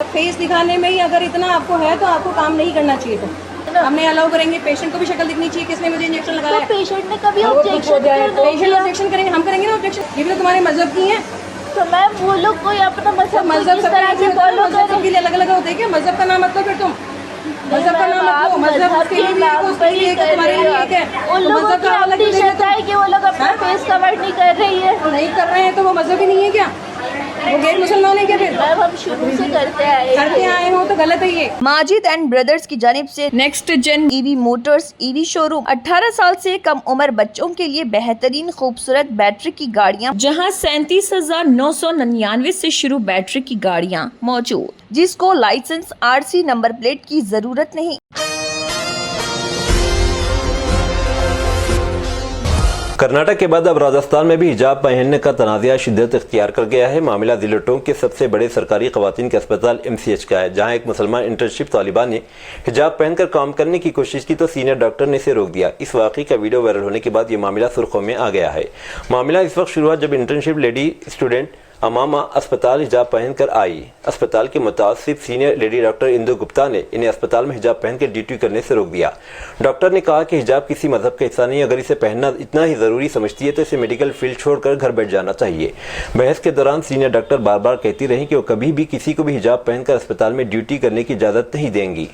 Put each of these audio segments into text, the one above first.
Face दिखाने में ही अगर इतना आपको है तो आपको काम नहीं करना चाहिए। तो हमने अलाउ करेंगे, पेशेंट को भी शक्ल दिखनी चाहिए किसने मुझे इंजेक्शन लगाया। तो पेशेंट ने कभी ऑब्जेक्शन पेशेंट ऑब्जेक्शन करेंगे, हम करेंगे ना ऑब्जेक्शन। ये भी तो तुम्हारे मजहब की है। तो मैम वो लोग कोई अपना मजहब मजहब किस तरह से फॉलो सब के लिए अलग अलग होते हैं क्या? मजहब का नाम मत लो फिर तुम, मजहब का नाम मत लो। मजहब उसके लिए एक है, उसके लिए एक है, तुम्हारे लिए एक है। उन लोगों की अपनी शर्त है कि वो लोग अपना फेस कवर नहीं कर रही है। नहीं कर रहे हैं तो वो मजहब ही नहीं है क्या? वो गैर मुसलमान है क्या? फिर मैम हम शुरू से करते आए हो तो गलत है ये। माजिद एंड ब्रदर्स की जानिब से next gen EV motors EV showroom 18 साल से कम उम्र बच्चों के लिए बेहतरीन खूबसूरत बैटरी की गाड़ियां, जहां 37,999 से शुरू बैटरी की गाड़ियां मौजूद, जिसको लाइसेंस RC नंबर प्लेट की जरूरत नहीं। कर्नाटक के बाद अब राजस्थान में भी हिजाब पहनने का तनाज़ा शिद्दत इख्तियार कर गया है। मामला जिला टोंक के सबसे बड़े सरकारी ख़वातीन के अस्पताल MCH का है, जहां एक मुसलमान इंटर्नशिप तालिबा ने हिजाब पहनकर काम करने की कोशिश की तो सीनियर डॉक्टर ने इसे रोक दिया। इस वाक़े का वीडियो वायरल होने के बाद ये मामला सुर्खों में आ गया है। मामला इस वक्त शुरू हुआ जब इंटर्नशिप लेडी स्टूडेंट अमामा अस्पताल हिजाब पहनकर आई। अस्पताल के मुतासिब senior lady doctor Indu Gupta ने इन्हें अस्पताल में हिजाब पहनकर ड्यूटी करने से रोक दिया। डॉक्टर ने कहा कि हिजाब किसी मजहब का हिस्सा नहीं, अगर इसे पहनना इतना ही ज़रूरी समझती है तो इसे मेडिकल फील्ड छोड़कर घर बैठ जाना चाहिए। बहस के दौरान सीनियर डॉक्टर बार बार कहती रही कि वो कभी भी किसी को भी हिजाब पहनकर अस्पताल में ड्यूटी करने की इजाज़त नहीं देंगी।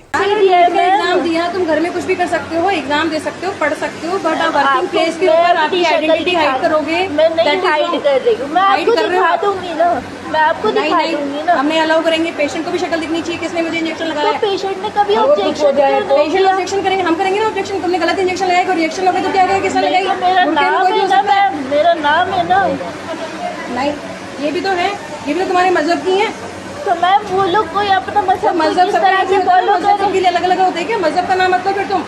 एग्जाम दिया, तुम घर में कुछ भी कर सकते हो, एग्जाम दे सकते हो, पढ़ सकते हो, बट वर्किंग प्लेस के ऊपर आपकी आइडेंटिटी हाइड करोगे। मैं नहीं हाइड कर रही हूँ, मैं आपको दिखा दूंगी ना, मैं आपको दिखा दूंगी ना। हमने अलाउ करेंगे, पेशेंट को भी शक्ल दिखनी चाहिए किसने मुझे इंजेक्शन लगाया। तो पेशेंट ने कभी ऑब्जेक्शन पेशेंट ऑब्जेक्शन करेंगे, हम करेंगे ना ऑब्जेक्शन। तुमने गलत इंजेक्शन लगाया, कोई रिएक्शन हो गया तो क्या करेगा? किसने लगाई? मेरा नाम है ना मैम, मेरा नाम है ना। नहीं, ये भी तो है, ये भी तो तुम्हारे मजहब की है। तो मैम वो लोग कोई अपना मजहब किस तरह से फॉलो कर सब के लिए अलग अलग होते हैं क्या? मजहब का नाम मत लो फिर तुम,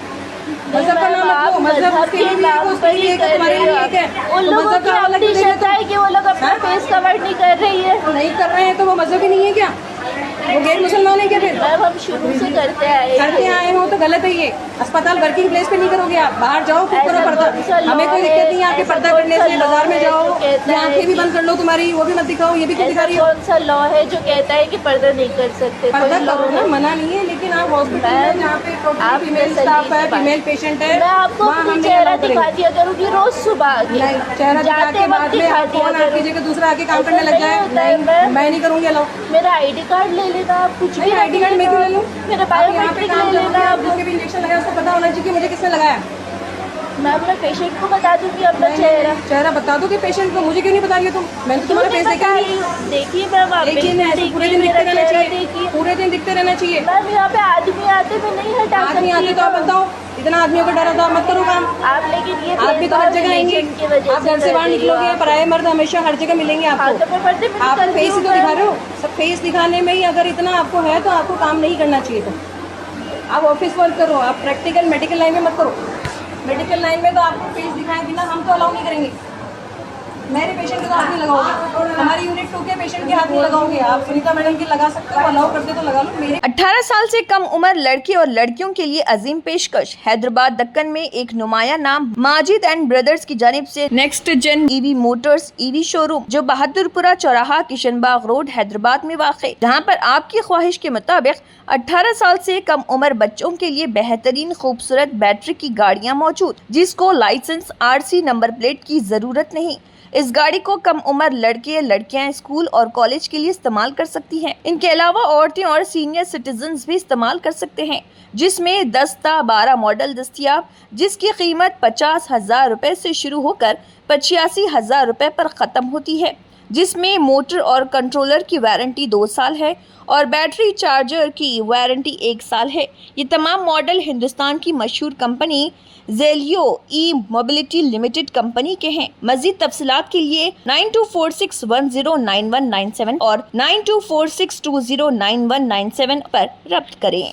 मजहब का नाम मत लो। मजहब उसके लिए एक है, उसके लिए एक है, तुम्हारे लिए एक है। उन लोगों की अपनी शर्त है कि वो लोग अपना फेस कवर नहीं कर रही है। नहीं कर रहे हैं तो वो मजहब ही नहीं है क्या? वो गैर मुसलमान है क्या? फिर मैम हम शुरू से करते आए हो तो गलत है ये। अस्पताल वर्किंग प्लेस पे नहीं करोगे आप, बाहर जाओ खुद करो पर्दा। हमें कोई दिक्कत नहीं है आपके पर्दा करने से। बाजार में जाओ, आंखें भी बंद कर लो तुम्हारी, वो भी मत दिखाओ। ये भी क्यों दिखा रही हो? कौन सा लॉ है जो कहता है कि पर्दा नहीं कर सकते? पर्दा करो ना, मना नहीं है, लेकिन आप हॉस्पिटल में जहाँ पे टोटल फीमेल स्टाफ है, फीमेल पेशेंट है, मैं आपको अपना चेहरा दिखा दिया करूँगी रोज सुबह। नहीं, चेहरा दिखा के बाद में फोन आपकी जगह दूसरा आके काम करने लग जाए। नहीं, मैं नहीं करूँगी अलाउ। मेरा ID कार्ड ले लेना, आप कुछ भी ID कार्ड मैं क्यों ले लूँ? मेरा बायोमेट्रिक ले लेना। आप जिसके भी इंजेक्शन लगाया उसको पता होना चाहिए कि मुझे किसने लगाया। मैं अपना पेशेंट को बता दूंगी अपना चेहरा बता दो कि पेशेंट को। मुझे क्यों नहीं बता रही हो तुम? मैंने तो तुम्हारा फेस देखा नहीं। देखिए मैम, आप लेकिन ऐसे पूरे दिन दिखते रहना चाहिए, पूरे दिन दिखते रहना चाहिए। मैम यहाँ पे आदमी आते भी नहीं हटा सकती। आदमी आते तो आप बताओ, इतना आदमियों का डर तो मत करो काम आप। लेकिन ये आदमी तो हर जगह आएंगे, आप घर से बाहर निकलोगे, पराये मर्द हमेशा हर जगह मिलेंगे आपको। आप फेस ही तो दिखा रहे हो। सब फेस दिखाने में ही अगर इतना आपको है तो आपको काम नहीं करना चाहिए। तो आप ऑफिस वर्क करो, आप प्रैक्टिकल मेडिकल लाइन में मत करो। मेडिकल लाइन में तो आपको फेस दिखाए बिना हम तो अलाउ नहीं करेंगे। मेरे पेशेंट के तो हाथ नहीं लगाओगे, हमारी यूनिट 2 के पेशेंट के हाथ नहीं लगाओगे। आप सुनीता मैडम की लगा सकते हो, अलाउ करते तो लगा लो। मेरे 18 साल से कम उम्र लड़के और लड़कियों के लिए अजीम पेशकश। हैदराबाद दक्कन में एक नुमाया नाम माजिद एंड ब्रदर्स की जानिब से next gen EV motors EV showroom, जो बहादुरपुरा चौराहा किशनबाग रोड हैदराबाद में वाक़, जहां पर आपकी ख्वाहिश के मुताबिक 18 साल से कम उम्र बच्चों के लिए बेहतरीन खूबसूरत बैटरी की गाड़ियां मौजूद, जिसको लाइसेंस RC नंबर प्लेट की जरूरत नहीं। इस गाड़ी को कम उम्र लड़के लड़कियां स्कूल और कॉलेज के लिए इस्तेमाल कर सकती हैं। इनके अलावा औरतें और सीनियर सिटीजन्स भी इस्तेमाल कर सकते हैं, जिसमें 10-12 मॉडल दस्तियाब, जिसकी कीमत 50,000 रुपए से शुरू होकर 85,000 रुपए पर ख़त्म होती है, जिसमें मोटर और कंट्रोलर की वारंटी 2 साल है और बैटरी चार्जर की वारंटी 1 साल है। ये तमाम मॉडल हिंदुस्तान की मशहूर कंपनी जेलियो ई मोबिलिटी लिमिटेड कंपनी के हैं। मजीद तफसीलात के लिए 9246109197 और 9246209197 पर रब्त करें।